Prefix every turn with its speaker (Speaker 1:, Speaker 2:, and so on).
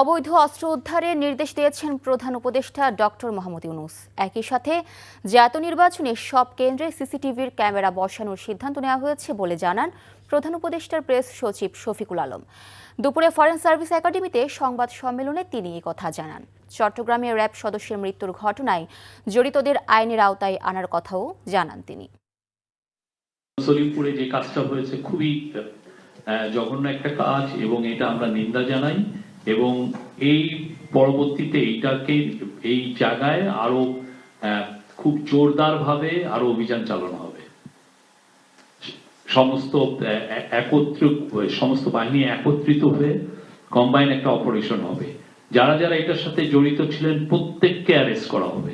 Speaker 1: অবৈধ অস্ত্র উদ্ধারের নির্দেশ দিয়েছেন প্রধান উপদেষ্টা ডক্টর মোহাম্মদ ইউনূস। একই সাথে জাতীয় নির্বাচনে সব কেন্দ্রে সিসিটিভির ক্যামেরা বসানোর সিদ্ধান্ত নেওয়া হয়েছে বলে জানান প্রধান উপদেষ্টার প্রেস সচিব শফিকুল আলম। দুপুরে ফরেন সার্ভিস একাডেমিতে সংবাদ সম্মেলনে তিনি এই কথা জানান। চট্টগ্রামে র্যাব সদস্যের মৃত্যুর ঘটনায় জড়িতদের আইনের আওতায় আনার কথাও জানান তিনি।
Speaker 2: সলিমপুরে যে কাজটা হয়েছে খুবই জঘন্য একটা কাজ এবং এটা আমরা নিন্দা জানাই এবং এই পরবর্তীতে এই জায়গায় আরো খুব জোরদার ভাবে আরো অভিযান চালানো হবে। সমস্ত বাহিনী একত্রিত হয়ে কম্বাইন একটা অপারেশন হবে। যারা যারা এটার সাথে জড়িত ছিলেন প্রত্যেককে অ্যারেস্ট করা হবে।